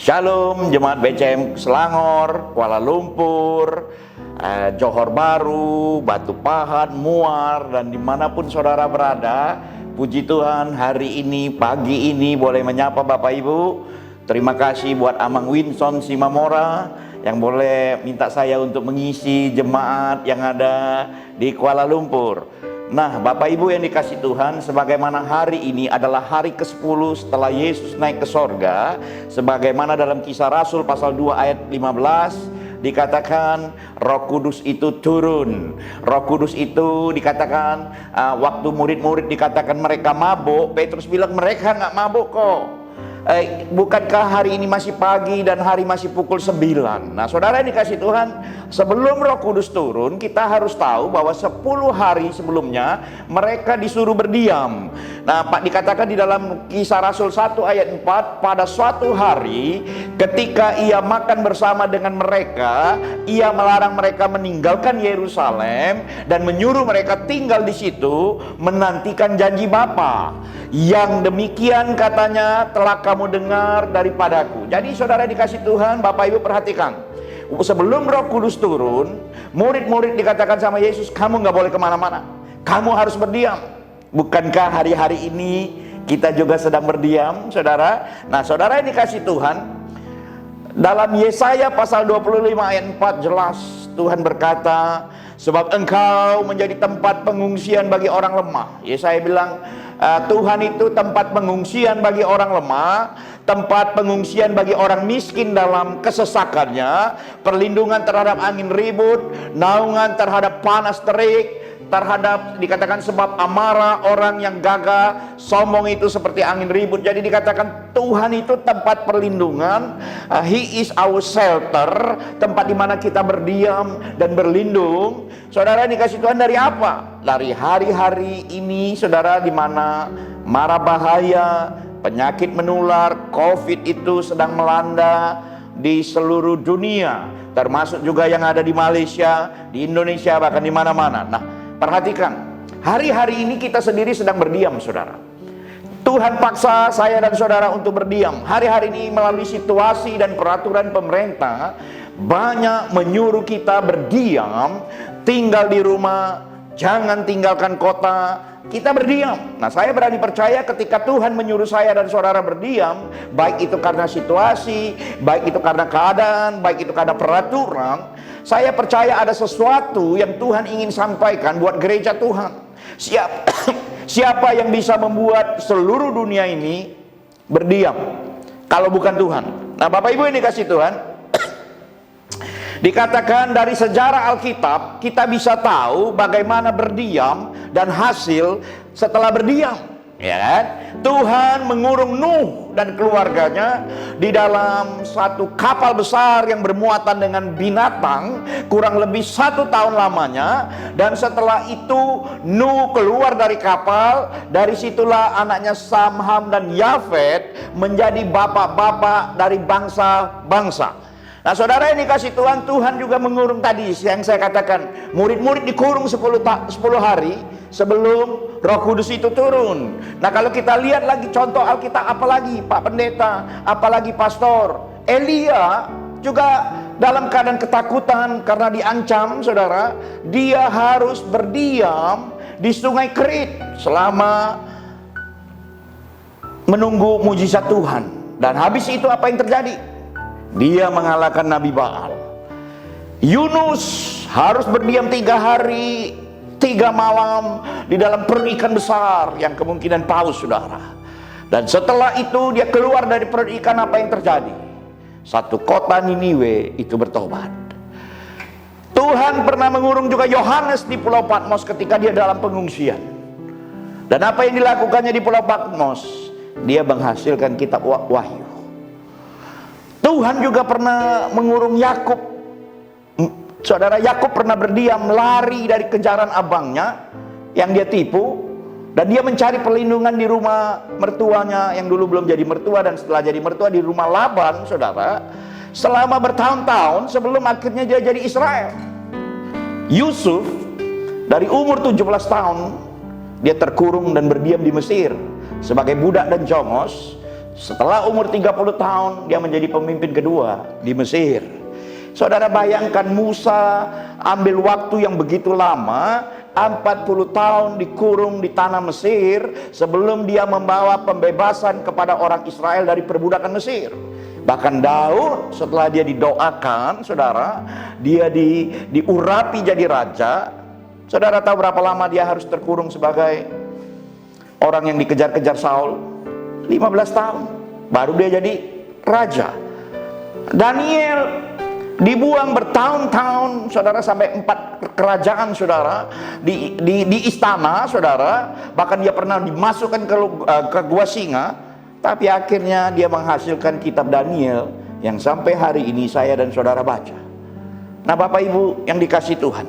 Shalom jemaat BCM Selangor, Kuala Lumpur, Johor Baru, Batu Pahat, Muar, dan dimanapun saudara berada. Puji Tuhan, hari ini, pagi ini boleh menyapa Bapak Ibu. Terima kasih buat Amang Winson Simamora yang boleh minta saya untuk mengisi jemaat yang ada di Kuala Lumpur. Nah, Bapak Ibu yang dikasih Tuhan, sebagaimana hari ini adalah hari ke-10 setelah Yesus naik ke sorga, sebagaimana dalam Kisah Rasul pasal 2 ayat 15 dikatakan Roh Kudus itu turun. Roh Kudus itu dikatakan waktu murid-murid dikatakan mereka mabuk, Petrus bilang mereka nggak mabuk kok. Bukankah hari ini masih pagi dan hari masih pukul 9? Nah, saudara yang dikasih Tuhan, sebelum Roh Kudus turun, kita harus tahu bahwa 10 hari sebelumnya mereka disuruh berdiam. Nah, Pak, dikatakan di dalam Kisah Rasul 1 ayat 4, pada suatu hari ketika ia makan bersama dengan mereka, ia melarang mereka meninggalkan Yerusalem dan menyuruh mereka tinggal di situ menantikan janji Bapa. Yang demikian katanya telah kamu dengar daripadaku. Jadi saudara dikasih Tuhan, Bapak Ibu perhatikan, sebelum Roh Kudus turun, murid-murid dikatakan sama Yesus, kamu nggak boleh kemana-mana, kamu harus berdiam. Bukankah hari-hari ini kita juga sedang berdiam, saudara? Nah, saudara yang dikasih Tuhan, dalam Yesaya pasal 25 ayat 4 jelas Tuhan berkata, sebab engkau menjadi tempat pengungsian bagi orang lemah. Yesaya bilang, Tuhan itu tempat pengungsian bagi orang lemah, tempat pengungsian bagi orang miskin dalam kesesakannya, perlindungan terhadap angin ribut, naungan terhadap panas terik, terhadap dikatakan sebab amarah orang yang gagah, sombong itu seperti angin ribut. Jadi dikatakan Tuhan itu tempat perlindungan, He is our shelter, tempat di mana kita berdiam dan berlindung. Saudara dikasih Tuhan dari apa? Dari hari-hari ini, saudara, di mana mara bahaya, penyakit menular, COVID itu sedang melanda di seluruh dunia, termasuk juga yang ada di Malaysia, di Indonesia, bahkan di mana-mana. Nah, perhatikan, hari-hari ini kita sendiri sedang berdiam, saudara. Tuhan paksa saya dan saudara untuk berdiam. Hari-hari ini melalui situasi dan peraturan pemerintah banyak menyuruh kita berdiam, tinggal di rumah, jangan tinggalkan kota. Kita berdiam. Nah, saya berani percaya ketika Tuhan menyuruh saya dan saudara berdiam, baik itu karena situasi, baik itu karena keadaan, baik itu karena peraturan, saya percaya ada sesuatu yang Tuhan ingin sampaikan buat gereja Tuhan. Siapa yang bisa membuat seluruh dunia ini berdiam kalau bukan Tuhan? Nah, Bapak Ibu yang dikasih Tuhan, dikatakan dari sejarah Alkitab kita bisa tahu bagaimana berdiam dan hasil setelah berdiam. Ya kan? Tuhan mengurung Nuh dan keluarganya di dalam satu kapal besar yang bermuatan dengan binatang kurang lebih 1 tahun lamanya. Dan setelah itu Nuh keluar dari kapal. Dari situlah anaknya Sam, Ham, dan Yafet menjadi bapak-bapak dari bangsa-bangsa. Nah, saudara yang dikasih Tuhan, Tuhan juga mengurung tadi yang saya katakan, murid-murid dikurung 10 hari sebelum Roh Kudus itu turun. Nah, kalau kita lihat lagi contoh Alkitab, apalagi Pak Pendeta, apalagi Pastor Elia juga dalam keadaan ketakutan karena diancam, saudara, dia harus berdiam di Sungai Kerit selama menunggu mujizat Tuhan. Dan habis itu apa yang terjadi? Dia mengalahkan Nabi Baal. Yunus harus berdiam 3 hari 3 malam di dalam perut ikan besar yang kemungkinan paus, saudara. Dan setelah itu dia keluar dari perut ikan, apa yang terjadi? Satu kota Niniwe itu bertobat. Tuhan pernah mengurung juga Yohanes di Pulau Patmos ketika dia dalam pengungsian. Dan apa yang dilakukannya di Pulau Patmos? Dia menghasilkan kitab Wahyu. Tuhan juga pernah mengurung Yakub. Saudara, Yakub pernah berdiam, lari dari kejaran abangnya yang dia tipu, dan dia mencari perlindungan di rumah mertuanya yang dulu belum jadi mertua, dan setelah jadi mertua di rumah Laban, saudara, selama bertahun-tahun sebelum akhirnya dia jadi Israel. Yusuf dari umur 17 tahun dia terkurung dan berdiam di Mesir sebagai budak dan jongos Setelah umur 30 tahun, dia menjadi pemimpin kedua di Mesir. Saudara bayangkan Musa ambil waktu yang begitu lama, 40 tahun dikurung di tanah Mesir, sebelum dia membawa pembebasan kepada orang Israel dari perbudakan Mesir. Bahkan Daud setelah dia didoakan, saudara, dia diurapi jadi raja. Saudara tahu berapa lama dia harus terkurung sebagai orang yang dikejar-kejar Saul? 15 tahun baru dia jadi raja. Daniel dibuang bertahun-tahun, saudara, sampai 4 kerajaan, saudara, di istana, saudara. Bahkan dia pernah dimasukkan ke gua singa. Tapi akhirnya dia menghasilkan kitab Daniel yang sampai hari ini saya dan saudara baca. Nah, Bapak Ibu yang dikasih Tuhan,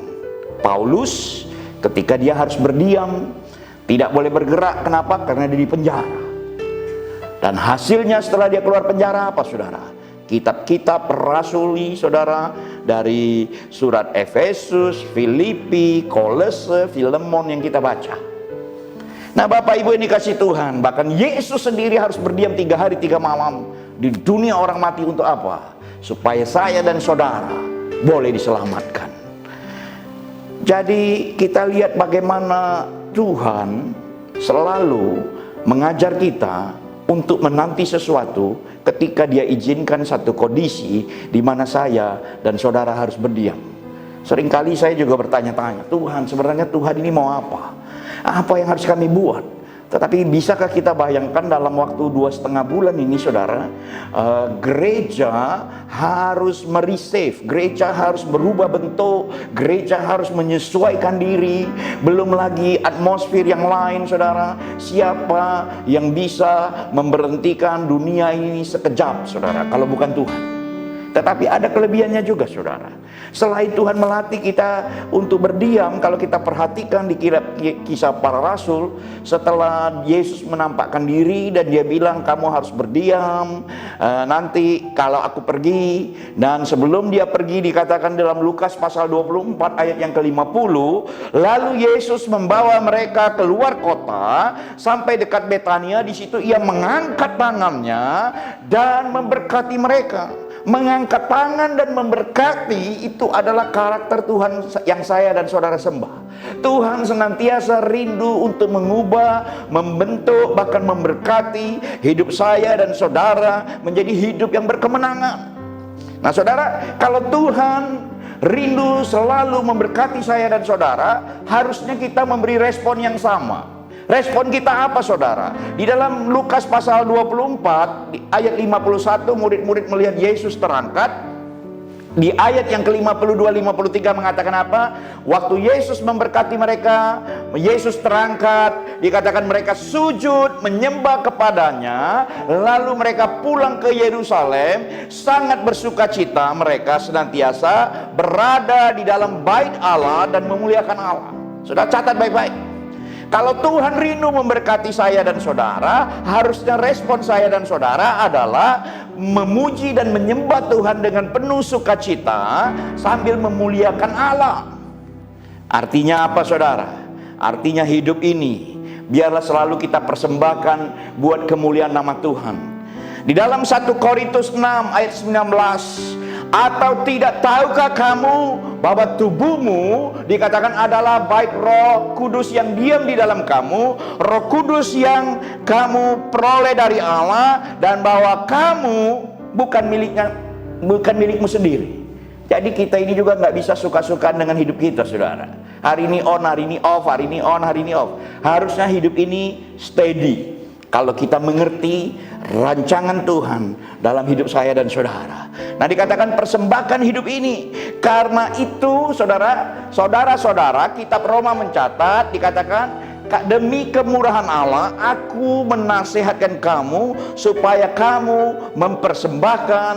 Paulus ketika dia harus berdiam, tidak boleh bergerak. Kenapa? Karena dia di penjara. Dan hasilnya setelah dia keluar penjara apa, saudara? Kitab-kitab rasuli, saudara, dari surat Efesus, Filipi, Kolose, Filemon yang kita baca. Nah, Bapak Ibu yang dikasih Tuhan, bahkan Yesus sendiri harus berdiam 3 hari 3 malam di dunia orang mati. Untuk apa? Supaya saya dan saudara boleh diselamatkan. Jadi kita lihat bagaimana Tuhan selalu mengajar kita untuk menanti sesuatu ketika dia izinkan satu kondisi di mana saya dan saudara harus berdiam. Seringkali saya juga bertanya-tanya, Tuhan, sebenarnya Tuhan ini mau apa? Apa yang harus kami buat? Tetapi bisakah kita bayangkan dalam waktu 2,5 bulan ini, saudara, gereja harus meresave, gereja harus berubah bentuk, gereja harus menyesuaikan diri. Belum lagi atmosfer yang lain, saudara. Siapa yang bisa memberhentikan dunia ini sekejap, saudara, kalau bukan Tuhan? Tetapi ada kelebihannya juga, saudara. Selain Tuhan melatih kita untuk berdiam, kalau kita perhatikan di kisah para rasul, setelah Yesus menampakkan diri dan dia bilang kamu harus berdiam nanti kalau aku pergi. Dan sebelum dia pergi dikatakan dalam Lukas pasal 24 ayat yang ke-50, lalu Yesus membawa mereka keluar kota sampai dekat Betania. Di situ ia mengangkat tangannya dan memberkati mereka. Mengangkat tangan dan memberkati itu adalah karakter Tuhan yang saya dan saudara sembah. Tuhan senantiasa rindu untuk mengubah, membentuk, bahkan memberkati hidup saya dan saudara menjadi hidup yang berkemenangan. Nah, saudara, kalau Tuhan rindu selalu memberkati saya dan saudara, harusnya kita memberi respon yang sama. Respon kita apa, saudara? Di dalam Lukas pasal 24 di ayat 51, murid-murid melihat Yesus terangkat. Di ayat yang ke-52-53 mengatakan apa? Waktu Yesus memberkati mereka, Yesus terangkat, dikatakan mereka sujud menyembah kepadanya, lalu mereka pulang ke Yerusalem, sangat bersukacita. Mereka senantiasa berada di dalam bait Allah dan memuliakan Allah. Sudah catat baik-baik. Kalau Tuhan rindu memberkati saya dan saudara, harusnya respon saya dan saudara adalah memuji dan menyembah Tuhan dengan penuh sukacita sambil memuliakan Allah. Artinya apa, saudara? Artinya hidup ini biarlah selalu kita persembahkan buat kemuliaan nama Tuhan. Di dalam 1 Korintus 6 ayat 19, atau tidak tahukah kamu bahwa tubuhmu dikatakan adalah bait Roh Kudus yang diam di dalam kamu, Roh Kudus yang kamu peroleh dari Allah, dan bahwa kamu bukan milikmu sendiri. Jadi kita ini juga nggak bisa suka-sukaan dengan hidup kita, saudara. Hari ini on, hari ini off, hari ini on, hari ini off. Harusnya hidup ini steady. Kalau kita mengerti rancangan Tuhan dalam hidup saya dan saudara. Nah, dikatakan persembahkan hidup ini. Karena itu, saudara-saudara, kitab Roma mencatat, dikatakan demi kemurahan Allah aku menasihatkan kamu supaya kamu mempersembahkan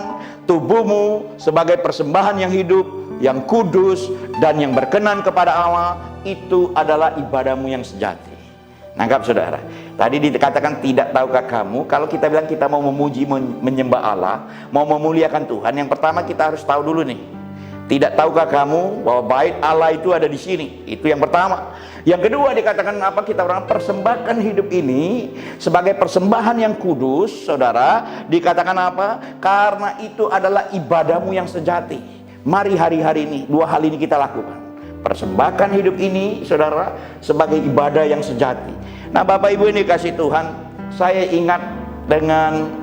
tubuhmu sebagai persembahan yang hidup, yang kudus, dan yang berkenan kepada Allah. Itu adalah ibadahmu yang sejati. Nangkap, saudara? Tadi dikatakan tidak tahukah kamu. Kalau kita bilang kita mau memuji, menyembah Allah, mau memuliakan Tuhan, yang pertama kita harus tahu dulu nih, tidak tahukah kamu bahwa bait Allah itu ada di sini? Itu yang pertama. Yang kedua dikatakan apa? Kita orang persembahkan hidup ini sebagai persembahan yang kudus, saudara. Dikatakan apa? Karena itu adalah ibadahmu yang sejati. Mari hari-hari ini, dua hal ini kita lakukan. Persembahkan hidup ini, saudara, sebagai ibadah yang sejati. Nah, Bapak Ibu ini kasih Tuhan, saya ingat dengan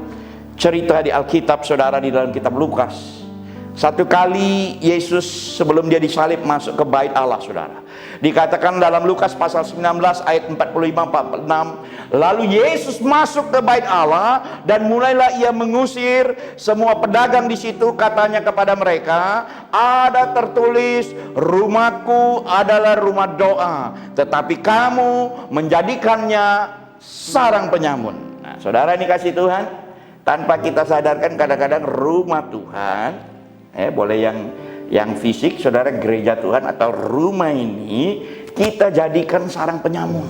cerita di Alkitab, saudara, di dalam kitab Lukas. Satu kali Yesus sebelum dia disalib masuk ke bait Allah, saudara. Dikatakan dalam Lukas pasal 19 ayat 45-46, lalu Yesus masuk ke bait Allah dan mulailah ia mengusir semua pedagang di situ. Katanya kepada mereka, ada tertulis, rumahku adalah rumah doa, tetapi kamu menjadikannya sarang penyamun. Nah, saudara ini kasih Tuhan, tanpa kita sadarkan kadang-kadang rumah Tuhan, boleh yang fisik, saudara, gereja Tuhan atau rumah ini kita jadikan sarang penyamun.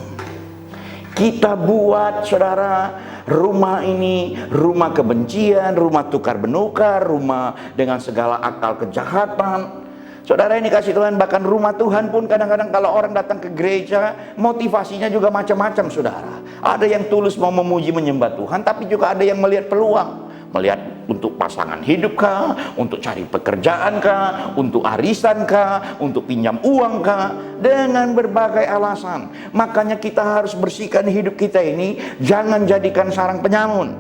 Kita buat, saudara, rumah ini rumah kebencian, rumah tukar menukar, rumah dengan segala akal kejahatan. Saudara ini kasih Tuhan, bahkan rumah Tuhan pun kadang-kadang kalau orang datang ke gereja, motivasinya juga macam-macam, saudara. Ada yang tulus mau memuji menyembah Tuhan, tapi juga ada yang melihat peluang. Melihat untuk pasangan hidup kah, untuk cari pekerjaan kah, untuk arisan kah, untuk pinjam uang kah, dengan berbagai alasan. Makanya kita harus bersihkan hidup kita ini, jangan jadikan sarang penyamun.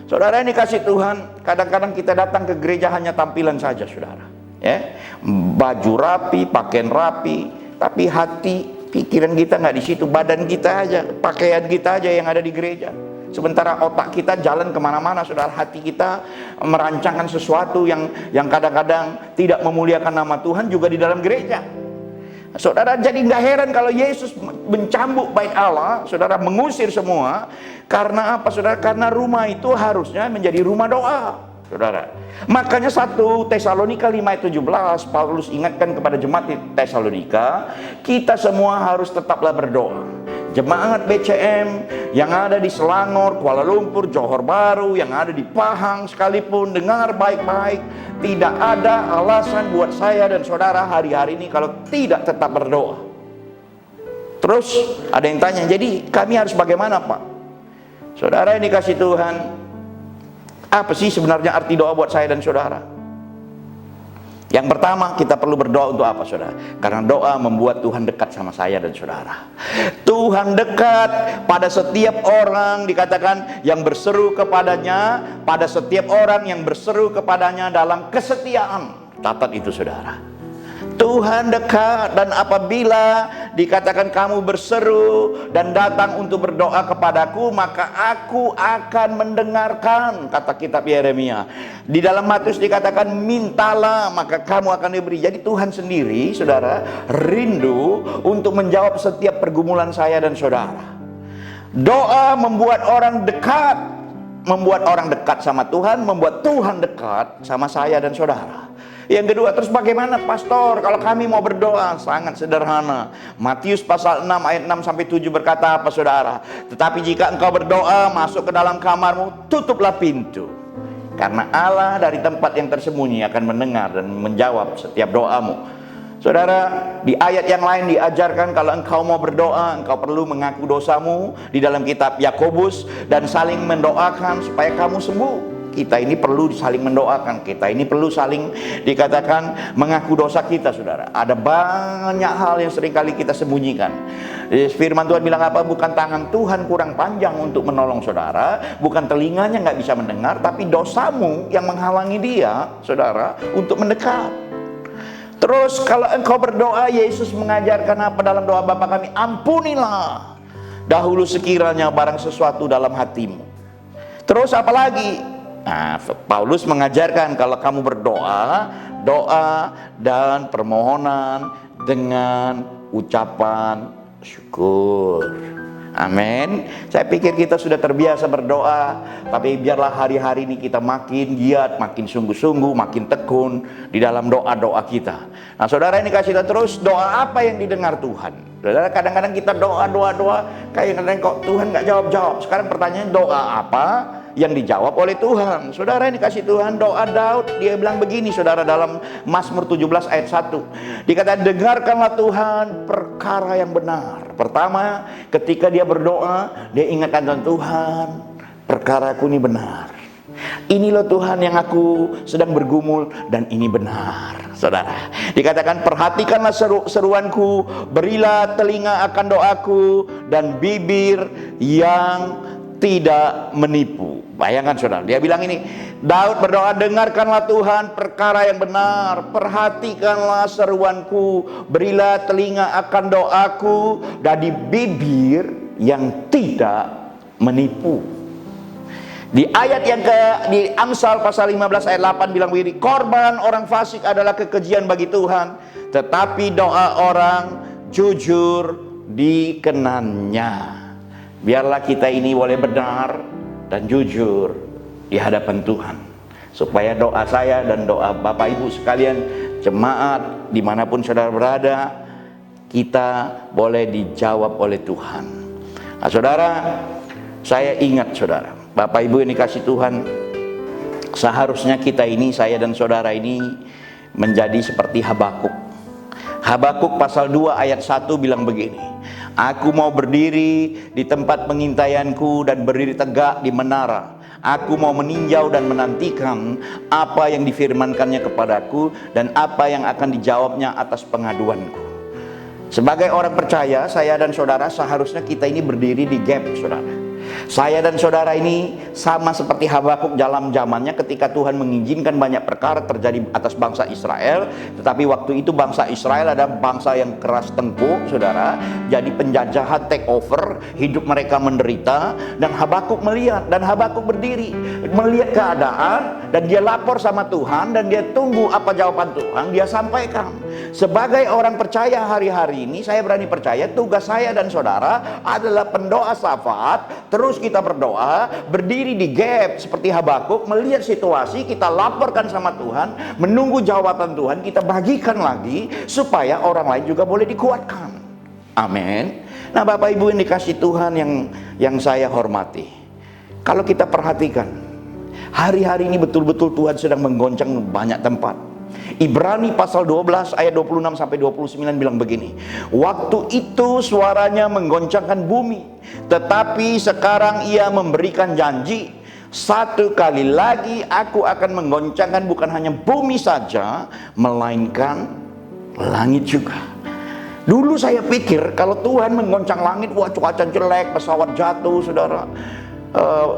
Saudara ini kasih Tuhan, kadang-kadang kita datang ke gereja hanya tampilan saja, saudara. Baju rapi, pakaian rapi, tapi hati, pikiran kita nggak di situ, badan kita aja, pakaian kita aja yang ada di gereja. Sementara otak kita jalan kemana-mana, saudara. Hati kita merancangkan sesuatu yang kadang-kadang tidak memuliakan nama Tuhan juga di dalam gereja. Saudara, jadi nggak heran kalau Yesus mencambuk bait Allah, saudara, mengusir semua. Karena apa, saudara? Karena rumah itu harusnya menjadi rumah doa, saudara. Makanya 1 Tesalonika 5 ayat 17, Paulus ingatkan kepada jemaat di Tesalonika, kita semua harus tetaplah berdoa. Jemaat BCM yang ada di Selangor, Kuala Lumpur, Johor Bahru, yang ada di Pahang sekalipun, dengar baik-baik, tidak ada alasan buat saya dan saudara hari-hari ini kalau tidak tetap berdoa. Terus ada yang tanya, jadi kami harus bagaimana, Pak? Saudara ini kasih Tuhan, apa sih sebenarnya arti doa buat saya dan saudara? Yang pertama, kita perlu berdoa untuk apa, saudara? Karena doa membuat Tuhan dekat sama saya dan saudara. Tuhan dekat pada setiap orang, dikatakan yang berseru kepadanya, pada setiap orang yang berseru kepadanya dalam kesetiaan. Catat itu, saudara. Tuhan dekat, dan apabila dikatakan kamu berseru dan datang untuk berdoa kepadaku, maka aku akan mendengarkan, kata kitab Yeremia. Di dalam Matius dikatakan mintalah maka kamu akan diberi. Jadi Tuhan sendiri, saudara, rindu untuk menjawab setiap pergumulan saya dan saudara. Doa membuat orang dekat sama Tuhan, membuat Tuhan dekat sama saya dan saudara. Yang kedua, terus bagaimana, pastor, kalau kami mau berdoa? Sangat sederhana. Matius pasal 6 ayat 6-7 berkata apa, saudara? Tetapi jika engkau berdoa, masuk ke dalam kamarmu, tutuplah pintu, karena Allah dari tempat yang tersembunyi akan mendengar dan menjawab setiap doamu. Saudara, di ayat yang lain diajarkan kalau engkau mau berdoa, engkau perlu mengaku dosamu di dalam kitab Yakobus dan saling mendoakan supaya kamu sembuh. Kita ini perlu saling mendoakan, kita ini perlu saling dikatakan mengaku dosa kita, saudara. Ada banyak hal yang seringkali kita sembunyikan. Firman Tuhan bilang apa? Bukan tangan Tuhan kurang panjang untuk menolong saudara, bukan telinganya nggak bisa mendengar, tapi dosamu yang menghalangi dia, saudara, untuk mendekat. Terus kalau engkau berdoa, Yesus mengajarkan apa dalam doa Bapa kami? Ampunilah dahulu sekiranya barang sesuatu dalam hatimu. Terus apa lagi? Nah, Paulus mengajarkan kalau kamu berdoa, doa dan permohonan dengan ucapan syukur. Amin. Saya pikir kita sudah terbiasa berdoa, tapi biarlah hari-hari ini kita makin giat, makin sungguh-sungguh, makin tekun di dalam doa-doa kita. Nah, saudara ini kasih kita terus, doa apa yang didengar Tuhan? Saudara, kadang-kadang kita doa, kayak kadang kok Tuhan nggak jawab-jawab. Sekarang pertanyaannya, doa apa yang dijawab oleh Tuhan? Saudara ini kasih Tuhan, doa Daud, dia bilang begini, saudara, dalam Mazmur 17 ayat 1. Dikatakan, dengarkanlah Tuhan perkara yang benar. Pertama, ketika dia berdoa, dia ingatkan Tuhan, perkaraku ini benar. Ini loh Tuhan yang aku sedang bergumul, dan ini benar. Saudara, dikatakan perhatikanlah seruanku, berilah telinga akan doaku, dan bibir yang tidak menipu. Bayangkan saudara, dia bilang ini, Daud berdoa, dengarkanlah Tuhan perkara yang benar, perhatikanlah seruanku, berilah telinga akan doaku, dari bibir yang tidak menipu. Di ayat yang di Amsal pasal 15 ayat 8 bilang begini, korban orang fasik adalah kekejian bagi Tuhan, tetapi doa orang jujur dikenannya. Biarlah kita ini boleh benar dan jujur di hadapan Tuhan, supaya doa saya dan doa Bapak Ibu sekalian, jemaat dimanapun saudara berada, kita boleh dijawab oleh Tuhan. Nah saudara, saya ingat saudara, Bapak Ibu yang dikasih Tuhan, seharusnya kita ini, saya dan saudara ini menjadi seperti Habakuk. Habakuk pasal 2 ayat 1 bilang begini, aku mau berdiri di tempat pengintaianku dan berdiri tegak di menara. Aku mau meninjau dan menantikan apa yang difirmankannya kepadaku dan apa yang akan dijawabnya atas pengaduanku. Sebagai orang percaya, saya dan saudara seharusnya kita ini berdiri di gap saudara. Saya dan saudara ini sama seperti Habakuk dalam zamannya ketika Tuhan mengizinkan banyak perkara terjadi atas bangsa Israel. Tetapi waktu itu bangsa Israel ada bangsa yang keras tengkuk saudara. Jadi penjajahan take over, hidup mereka menderita. Dan Habakuk melihat, dan Habakuk berdiri melihat keadaan, dan dia lapor sama Tuhan, dan dia tunggu apa jawaban Tuhan, dia sampaikan. Sebagai orang percaya hari-hari ini, saya berani percaya tugas saya dan saudara adalah pendoa syafaat. Terus kita berdoa, berdiri di gap seperti Habakuk, melihat situasi, kita laporkan sama Tuhan, menunggu jawaban Tuhan, kita bagikan lagi supaya orang lain juga boleh dikuatkan. Amin. Nah Bapak Ibu yang dikasih Tuhan yang saya hormati, kalau kita perhatikan, hari-hari ini betul-betul Tuhan sedang menggoncang banyak tempat. Ibrani pasal 12 ayat 26 sampai 29 bilang begini, waktu itu suaranya menggoncangkan bumi, tetapi sekarang ia memberikan janji, satu kali lagi aku akan menggoncangkan bukan hanya bumi saja, melainkan langit juga. Dulu saya pikir kalau Tuhan menggoncang langit, wah cuaca jelek, pesawat jatuh saudara,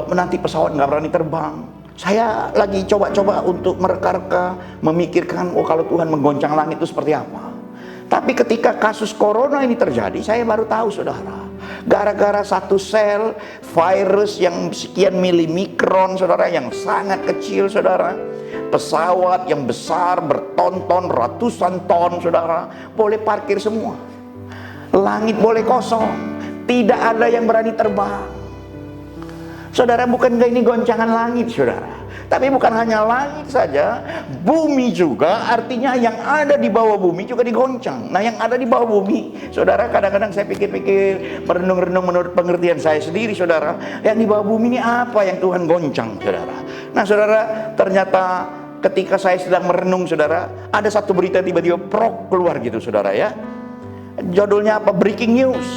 nanti pesawat nggak berani terbang. Saya lagi coba-coba untuk mereka-reka, memikirkan, oh kalau Tuhan menggoncang langit itu seperti apa. Tapi ketika kasus corona ini terjadi, saya baru tahu saudara, gara-gara satu sel virus yang sekian milimikron saudara, yang sangat kecil saudara, pesawat yang besar berton-ton, ratusan ton saudara, boleh parkir semua. Langit boleh kosong, tidak ada yang berani terbang. Saudara, bukankah ini goncangan langit saudara? Tapi bukan hanya langit saja, bumi juga, artinya yang ada di bawah bumi juga digoncang. Nah yang ada di bawah bumi, saudara, kadang-kadang saya pikir-pikir, merenung-renung menurut pengertian saya sendiri saudara, yang di bawah bumi ini apa yang Tuhan goncang saudara? Nah saudara, ternyata ketika saya sedang merenung saudara, ada satu berita tiba-tiba prok keluar gitu saudara ya. Judulnya apa? Breaking news.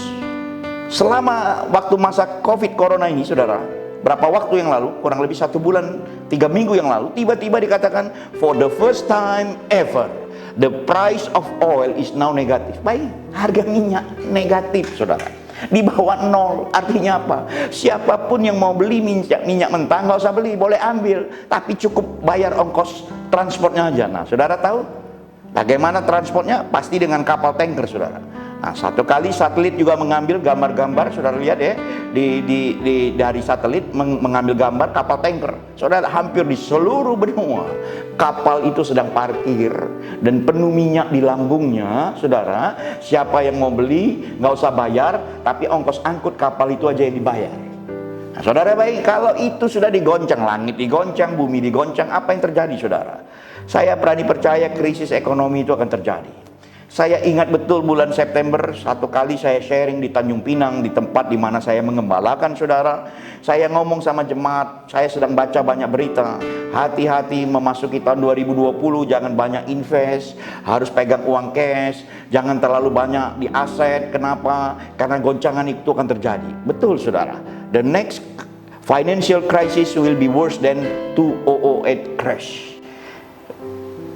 Selama waktu masa COVID corona ini saudara, berapa waktu yang lalu, kurang lebih 1 bulan 3 minggu yang lalu, tiba-tiba dikatakan for the first time ever the price of oil is now negative. Baik, harga minyak negatif saudara, di bawah 0. Artinya apa? Siapapun yang mau beli minyak mentah nggak usah beli, boleh ambil, tapi cukup bayar ongkos transportnya aja. Nah saudara tahu bagaimana transportnya? Pasti dengan kapal tanker saudara. Nah, satu kali satelit juga mengambil gambar-gambar, saudara lihat ya, dari satelit mengambil gambar kapal tanker. Saudara, hampir di seluruh benua kapal itu sedang parkir dan penuh minyak di lambungnya. Saudara, siapa yang mau beli nggak usah bayar, tapi ongkos angkut kapal itu aja yang dibayar. Nah, saudara baik, kalau itu sudah digoncang, langit digoncang, bumi digoncang, apa yang terjadi saudara? Saya berani percaya krisis ekonomi itu akan terjadi. Saya ingat betul bulan September, satu kali saya sharing di Tanjung Pinang, di tempat di mana saya mengembalakan, saudara. Saya ngomong sama jemaat, saya sedang baca banyak berita. Hati-hati memasuki tahun 2020, jangan banyak invest, harus pegang uang cash, jangan terlalu banyak di aset. Kenapa? Karena goncangan itu akan terjadi. Betul, saudara. The next financial crisis will be worse than 2008 crash.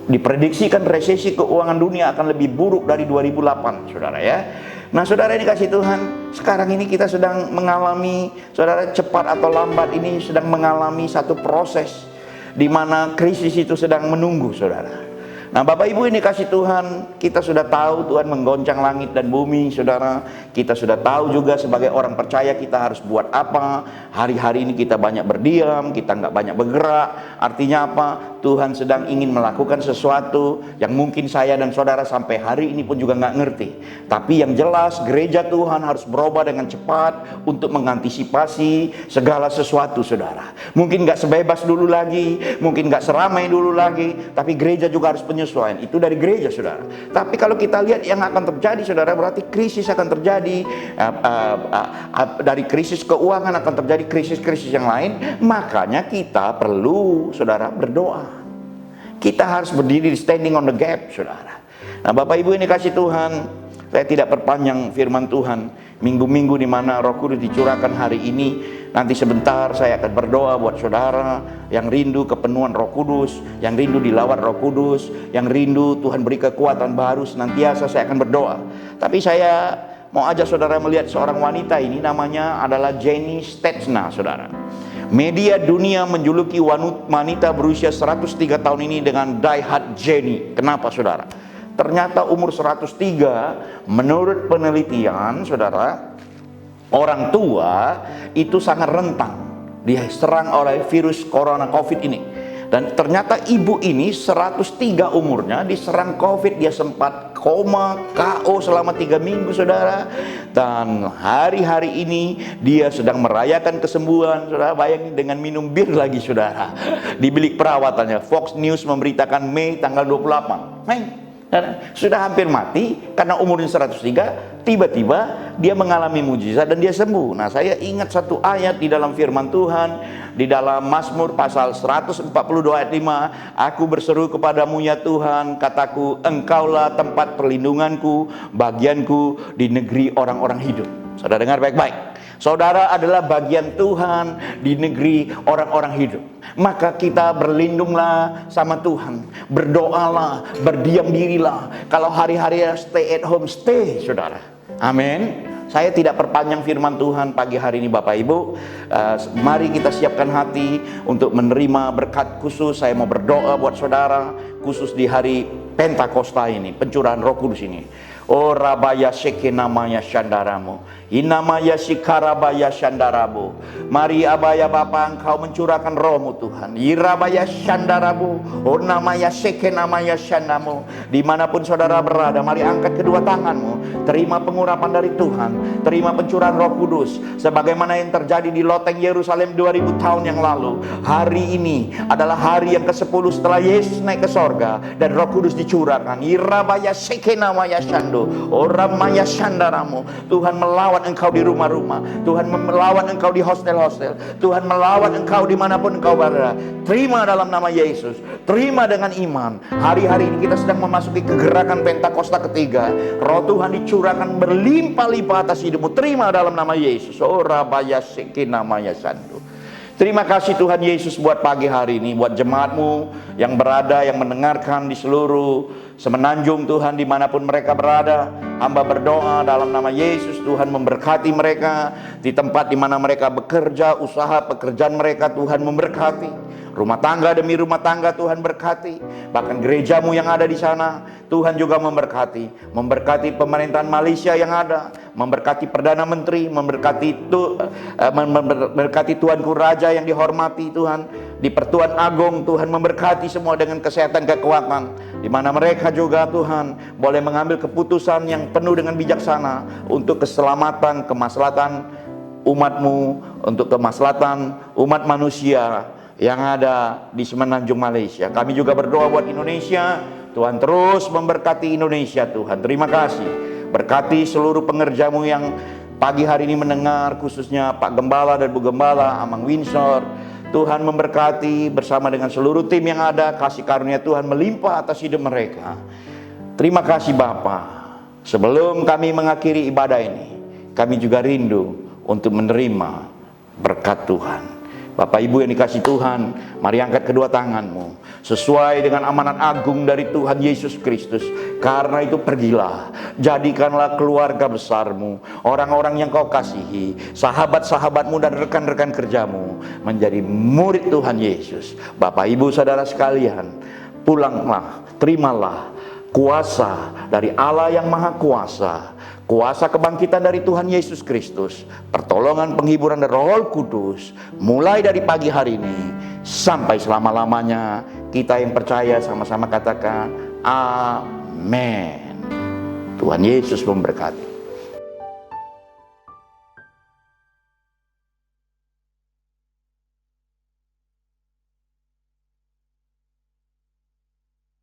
Diprediksikan resesi keuangan dunia akan lebih buruk dari 2008, saudara ya. Nah, saudara ini kasih Tuhan, sekarang ini kita sedang mengalami, saudara, cepat atau lambat ini sedang mengalami satu proses di mana krisis itu sedang menunggu, saudara. Nah, Bapak Ibu ini kasih Tuhan, kita sudah tahu Tuhan menggoncang langit dan bumi, saudara. Kita sudah tahu juga sebagai orang percaya kita harus buat apa. Hari-hari ini kita banyak berdiam, kita nggak banyak bergerak. Artinya apa? Tuhan sedang ingin melakukan sesuatu yang mungkin saya dan saudara sampai hari ini pun juga nggak ngerti. Tapi yang jelas gereja Tuhan harus berubah dengan cepat untuk mengantisipasi segala sesuatu, saudara. Mungkin nggak sebebas dulu lagi, mungkin nggak seramai dulu lagi, tapi gereja juga harus penyesuaian. Itu dari gereja, saudara. Tapi kalau kita lihat yang akan terjadi, saudara, berarti krisis akan terjadi. Dari krisis keuangan akan terjadi krisis-krisis yang lain. Makanya kita perlu, saudara, berdoa. Kita harus berdiri standing on the gap, saudara. Nah, Bapak Ibu ini kasih Tuhan, saya tidak perpanjang firman Tuhan. Minggu-minggu di mana Roh Kudus dicurahkan hari ini, nanti sebentar saya akan berdoa buat saudara yang rindu kepenuhan Roh Kudus, yang rindu dilawat Roh Kudus, yang rindu Tuhan beri kekuatan baru, senantiasa saya akan berdoa. Tapi saya mau ajak saudara melihat seorang wanita ini, namanya adalah Jenny Stetsna, saudara. Media dunia menjuluki wanita berusia 103 tahun ini dengan Die Hard Jenny. Kenapa, saudara? Ternyata umur 103, menurut penelitian, saudara, orang tua itu sangat rentan diserang oleh virus corona COVID ini. Dan ternyata ibu ini 103 umurnya diserang COVID, dia sempat koma, KO selama 3 minggu, saudara. Dan hari-hari ini dia sedang merayakan kesembuhan, saudara. Bayangin dengan minum bir lagi, saudara. Di bilik perawatannya, Fox News memberitakan Mei tanggal 28. Sudah hampir mati karena umurnya 103, tiba-tiba dia mengalami mujizat dan dia sembuh. Nah, saya ingat satu ayat di dalam firman Tuhan, di dalam Mazmur pasal 142 ayat 5, aku berseru kepadamu ya Tuhan, kataku, engkaulah tempat perlindunganku, bagianku di negeri orang-orang hidup. Saudara dengar baik-baik. Saudara adalah bagian Tuhan di negeri orang-orang hidup. Maka kita berlindunglah sama Tuhan, berdoalah, berdiam dirilah. Kalau hari-hari stay at home, stay, saudara. Amin. Saya tidak perpanjang firman Tuhan pagi hari ini, Bapak Ibu. Mari kita siapkan hati untuk menerima berkat khusus. Saya mau berdoa buat saudara, khusus di hari Pentakosta ini, pencurahan Roh Kudus ini. Oh rabaya seke namanya syandaramu, inamaya sikarabaya syandarabu. Mari abaya Bapa, engkau mencurahkan rohmu Tuhan. Irabaya syandarabu, oh namanya seke namanya syandamu. Dimanapun saudara berada, mari angkat kedua tanganmu, terima pengurapan dari Tuhan, terima pencurahan Roh Kudus. Sebagaimana yang terjadi di loteng Yerusalem 2000 tahun yang lalu, hari ini adalah hari yang ke-10 setelah Yesus naik ke sorga dan Roh Kudus dicurahkan. Irabaya seke namanya syandarabu. Orang maya syandaramu. Tuhan melawat engkau di rumah-rumah, Tuhan melawat engkau di hostel-hostel, Tuhan melawat engkau dimanapun engkau berada. Terima dalam nama Yesus, terima dengan iman. Hari-hari ini kita sedang memasuki kegerakan Pentakosta ketiga. Roh Tuhan dicurahkan berlimpah-limpah atas hidupmu. Terima dalam nama Yesus. Oh rabaya seki namanya sandu. Terima kasih Tuhan Yesus buat pagi hari ini, buat jemaatmu yang berada, yang mendengarkan di seluruh semenanjung Tuhan, dimanapun mereka berada. Hamba berdoa dalam nama Yesus, Tuhan memberkati mereka di tempat di mana mereka bekerja, usaha pekerjaan mereka Tuhan memberkati. Rumah tangga demi rumah tangga Tuhan berkati. Bahkan gerejamu yang ada di sana Tuhan juga memberkati. Memberkati pemerintahan Malaysia yang ada, memberkati Perdana Menteri, memberkati Tuanku Raja yang dihormati Tuhan, di Pertuan Agung Tuhan memberkati semua dengan kesehatan kekuatan, di mana mereka juga Tuhan boleh mengambil keputusan yang penuh dengan bijaksana untuk keselamatan, kemaslahatan umatmu, untuk kemaslahatan umat manusia yang ada di semenanjung Malaysia. Kami juga berdoa buat Indonesia. Tuhan terus memberkati Indonesia Tuhan. Terima kasih. Berkati seluruh pengerjamu yang pagi hari ini mendengar, khususnya Pak Gembala dan Bu Gembala, Amang Windsor. Tuhan memberkati bersama dengan seluruh tim yang ada. Kasih karunia Tuhan melimpah atas hidup mereka. Terima kasih Bapa. Sebelum kami mengakhiri ibadah ini, kami juga rindu untuk menerima berkat Tuhan. Bapak Ibu yang dikasih Tuhan, mari angkat kedua tanganmu sesuai dengan amanat agung dari Tuhan Yesus Kristus. Karena itu pergilah, jadikanlah keluarga besarmu, orang-orang yang kau kasihi, sahabat-sahabatmu dan rekan-rekan kerjamu menjadi murid Tuhan Yesus. Bapak Ibu saudara sekalian, pulanglah, terimalah kuasa dari Allah yang Maha Kuasa, kuasa kebangkitan dari Tuhan Yesus Kristus, pertolongan penghiburan dari Roh Kudus, mulai dari pagi hari ini sampai selama-lamanya. Kita yang percaya sama-sama katakan amin. Tuhan Yesus memberkati.